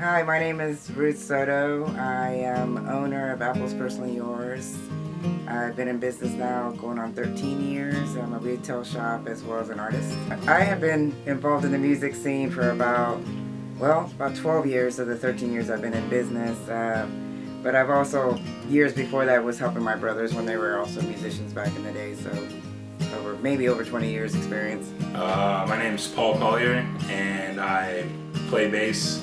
Hi, my name is Ruth Soto. I am owner of Apple's Personally Yours. I've been in business now going on 13 years. I'm a retail shop as well as an artist. I have been involved in the music scene for about 12 years of the 13 years I've been in business. But I've also, years before that, was helping my brothers when they were also musicians back in the day. So maybe over 20 years experience. My name's Paul Collier, and I play bass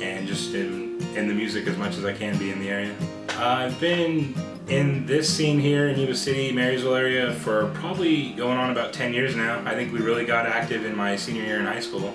and just in the music as much as I can be in the area. I've been in this scene here in Yuba City, Marysville area for probably going on about 10 years now. I think we really got active in my senior year in high school,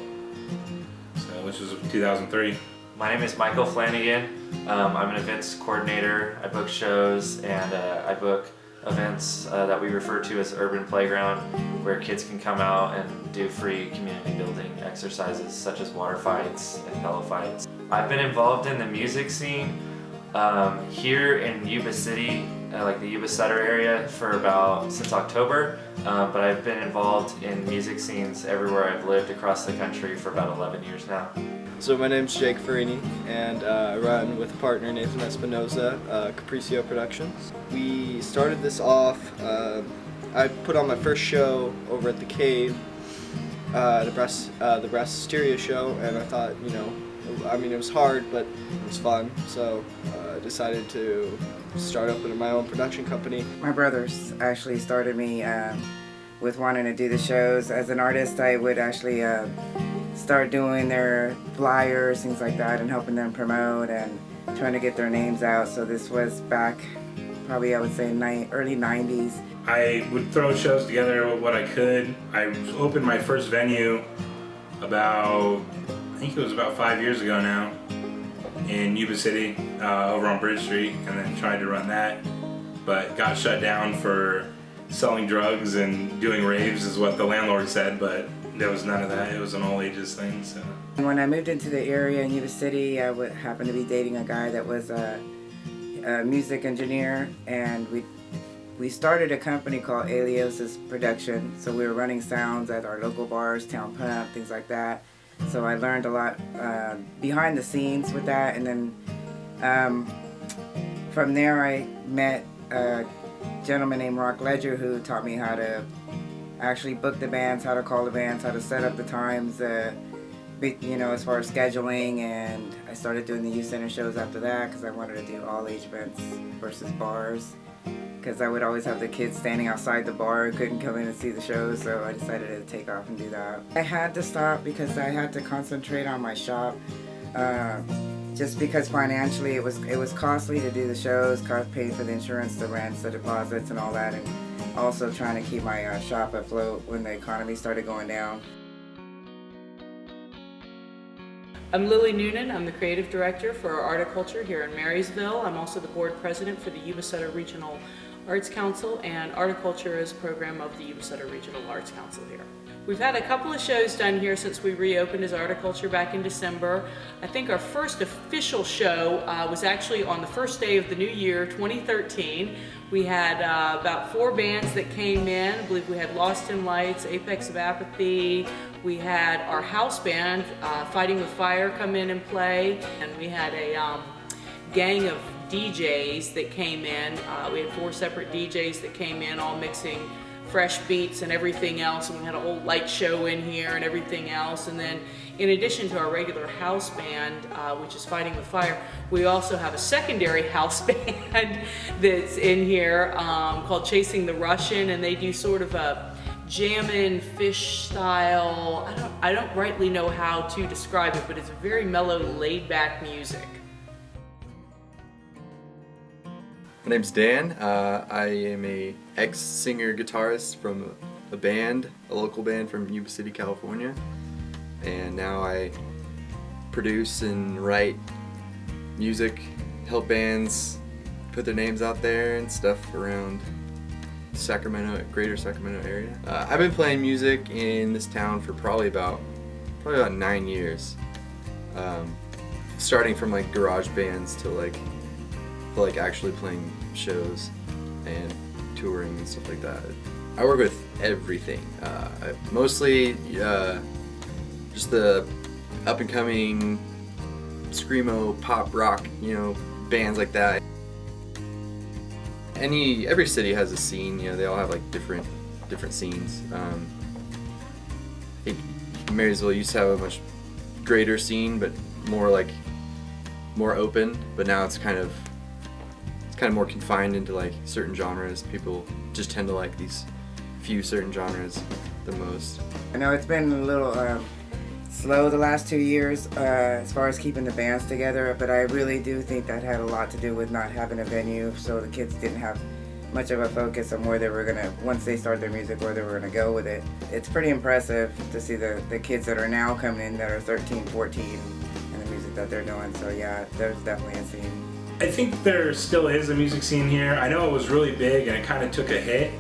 which was 2003. My name is Michael Flanagan. I'm an events coordinator. I book shows and I book events that we refer to as Urban Playground, where kids can come out and do free community building exercises such as water fights and pillow fights. I've been involved in the music scene here in Yuba City, like the Yuba Sutter area, since October, but I've been involved in music scenes everywhere I've lived across the country for about 11 years now. So my name's Jake Farini, and I run with partner Nathan Espinoza, Capriccio Productions. We started this off, I put on my first show over at the Cave, the Brass Stereo show, and I thought, it was hard, but it was fun, so I decided to start opening my own production company. My brothers actually started me with wanting to do the shows. As an artist, I would actually start doing their flyers, things like that, and helping them promote and trying to get their names out. So this was back, probably I would say early 90s. I would throw shows together what I could. I opened my first venue I think it was about 5 years ago now, in Yuba City, over on Bridge Street, and then tried to run that, but got shut down for selling drugs and doing raves is what the landlord said, but there was none of that. It was an all ages thing. So when I moved into the area in Yuba City, I happened to be dating a guy that was a music engineer, and we started a company called Aliosis Production. So we were running sounds at our local bars, Town Pump, things like that. So I learned a lot behind the scenes with that, and then from there I met a gentleman named Rock Ledger who taught me how to actually book the bands, how to call the bands, how to set up the times, as far as scheduling. And I started doing the youth center shows after that because I wanted to do all age events versus bars, because I would always have the kids standing outside the bar who couldn't come in and see the shows, so I decided to take off and do that. I had to stop because I had to concentrate on my shop, just because financially it was costly to do the shows, paying for the insurance, the rents, the deposits, and all that, and also trying to keep my shop afloat when the economy started going down. I'm Lily Noonan. I'm the creative director for Articulture here in Marysville. I'm also the board president for the Yuba Sutter Regional Arts Council, and Articulture is a program of the Yuba Sutter Regional Arts Council here. We've had a couple of shows done here since we reopened as Articulture back in December. I think our first official show was actually on the first day of the new year, 2013. We had about 4 bands that came in. I believe we had Lost in Lights, Apex of Apathy. We had our house band, Fighting with Fire, come in and play. And we had a gang of DJs that came in. We had 4 separate DJs that came in, all mixing fresh beats and everything else, and we had a whole light show in here and everything else. And then in addition to our regular house band, which is Fighting with Fire, we also have a secondary house band that's in here called Chasing the Russian, and they do sort of a jammin' fish style. I don't rightly know how to describe it, but it's very mellow, laid back music. My name's Dan. I am a ex-singer guitarist from a local band from Yuba City, California, and now I produce and write music, help bands put their names out there and stuff around Sacramento, greater Sacramento area. I've been playing music in this town for probably about 9 years, starting from like garage bands to like actually playing shows and touring and stuff like that. I work with everything. Mostly just the up and coming screamo, pop rock, bands like that. Every city has a scene. They all have like different scenes. I think Marysville used to have a much greater scene, but more open. But now it's kind of more confined into like certain genres. People just tend to like these few certain genres the most. I know it's been a little slow the last 2 years as far as keeping the bands together, but I really do think that had a lot to do with not having a venue, so the kids didn't have much of a focus on where they were gonna, once they start their music, where they were gonna go with it. It's pretty impressive to see the kids that are now coming in that are 13, 14, and the music that they're doing. So yeah, there's definitely a scene. I think there still is a music scene here. I know it was really big and it kind of took a hit,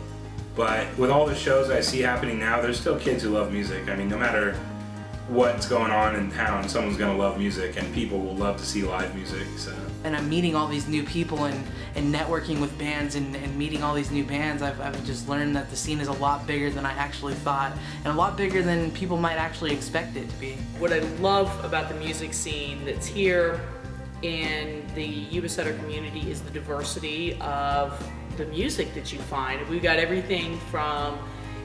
but with all the shows I see happening now, there's still kids who love music. I mean, no matter what's going on in town, someone's gonna love music, and people will love to see live music. So. And I'm meeting all these new people and networking with bands and meeting all these new bands. I've just learned that the scene is a lot bigger than I actually thought, and a lot bigger than people might actually expect it to be. What I love about the music scene that's here in the Yuba Sutter community is the diversity of the music that you find. We've got everything from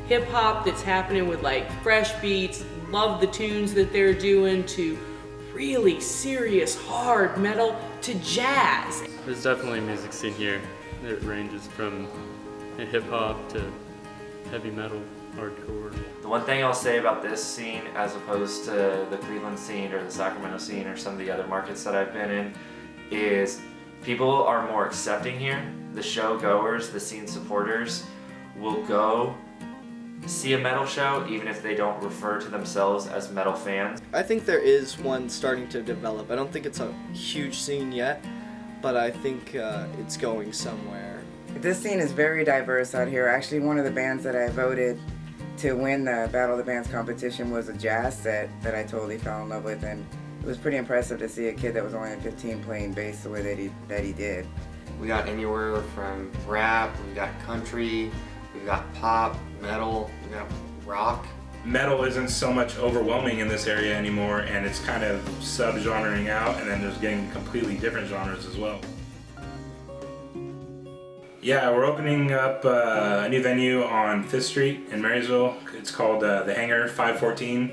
hip hop that's happening with like fresh beats, love the tunes that they're doing, to really serious hard metal to jazz. There's definitely a music scene here. It ranges from hip hop to heavy metal, hardcore. The one thing I'll say about this scene, as opposed to the Cleveland scene or the Sacramento scene or some of the other markets that I've been in, is people are more accepting here. The show goers, the scene supporters will go see a metal show even if they don't refer to themselves as metal fans. I think there is one starting to develop. I don't think it's a huge scene yet, but I think it's going somewhere. This scene is very diverse out here. Actually, one of the bands that I voted to win the Battle of the Bands competition was a jazz set that I totally fell in love with, and it was pretty impressive to see a kid that was only 15 playing bass the way that he did. We got anywhere from rap, we got country, we've got pop, metal, we got rock. Metal isn't so much overwhelming in this area anymore, and it's kind of sub-genring out, and then there's getting completely different genres as well. Yeah, we're opening up a new venue on 5th Street in Marysville. It's called the Hangar 514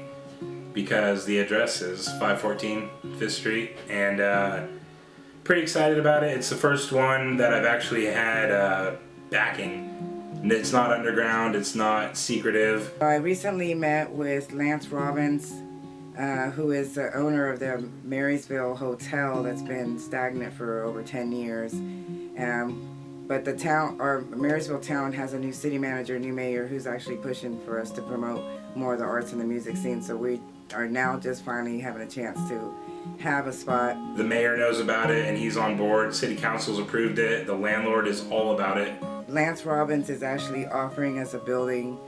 because the address is 514 5th Street, and pretty excited about it. It's the first one that I've actually had backing. It's not underground, it's not secretive. I recently met with Lance Robbins, who is the owner of the Marysville Hotel that's been stagnant for over 10 years. But the town, or Marysville town, has a new city manager, new mayor, who's actually pushing for us to promote more of the arts and the music scene. So we are now just finally having a chance to have a spot. The mayor knows about it and he's on board. City council's approved it. The landlord is all about it. Lance Robbins is actually offering us a building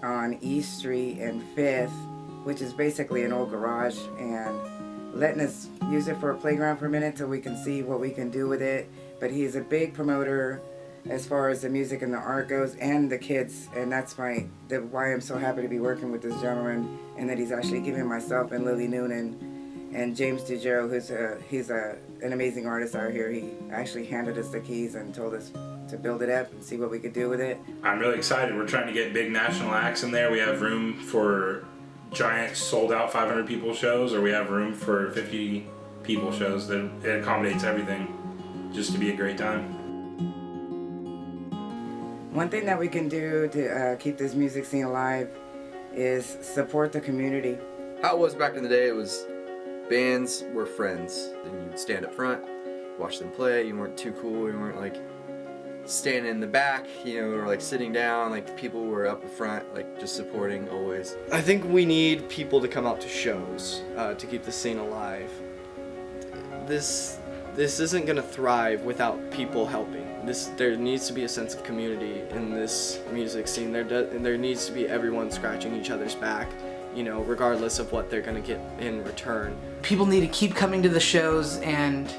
on East Street and 5th, which is basically an old garage, and letting us use it for a playground for a minute till we can see what we can do with it. But he's a big promoter as far as the music and the art goes, and the kids, and that's why I'm so happy to be working with this gentleman, and that he's actually giving myself and Lily Noonan and James DeGiro, he's an amazing artist out here. He actually handed us the keys and told us to build it up and see what we could do with it. I'm really excited. We're trying to get big national acts in there. We have room for giant sold out 500 people shows, or we have room for 50 people shows. That it accommodates everything, just to be a great time. One thing that we can do to keep this music scene alive is support the community. How it was back in the day, it was bands were friends. Then you'd stand up front, watch them play. You weren't too cool. You weren't like standing in the back, or like sitting down. Like people were up front, like just supporting always. I think we need people to come out to shows to keep the scene alive. This isn't gonna thrive without people helping. There needs to be a sense of community in this music scene. There needs to be everyone scratching each other's back, regardless of what they're gonna get in return. People need to keep coming to the shows and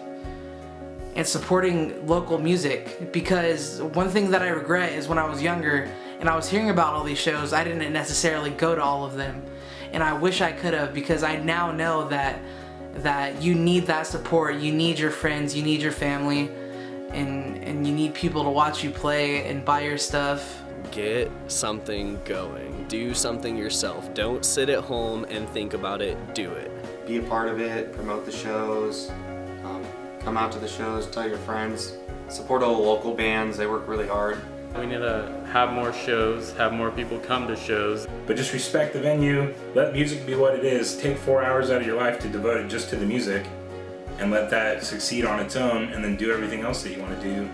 supporting local music, because one thing that I regret is when I was younger and I was hearing about all these shows, I didn't necessarily go to all of them, and I wish I could have, because I now know that that you need that support. You need your friends, you need your family, and you need people to watch you play and buy your stuff. Get something going. Do something yourself. Don't sit at home and think about it. Do it. Be a part of it, promote the shows, come out to the shows, tell your friends, support all the local bands, they work really hard. We need to have more shows, have more people come to shows. But just respect the venue, let music be what it is, take 4 hours out of your life to devote it just to the music, and let that succeed on its own, and then do everything else that you want to do.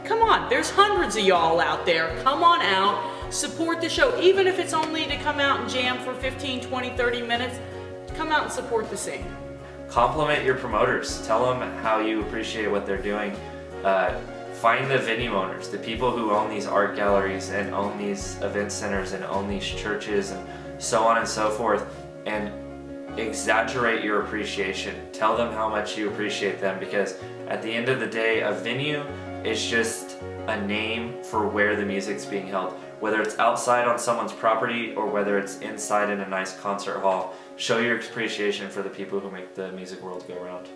Come on, there's hundreds of y'all out there. Come on out, support the show, even if it's only to come out and jam for 15, 20, 30 minutes. Come out and support the scene. Compliment your promoters. Tell them how you appreciate what they're doing. Find the venue owners, the people who own these art galleries and own these event centers and own these churches and so on and so forth, and exaggerate your appreciation. Tell them how much you appreciate them, because at the end of the day, a venue is just a name for where the music's being held. Whether it's outside on someone's property or whether it's inside in a nice concert hall, show your appreciation for the people who make the music world go round.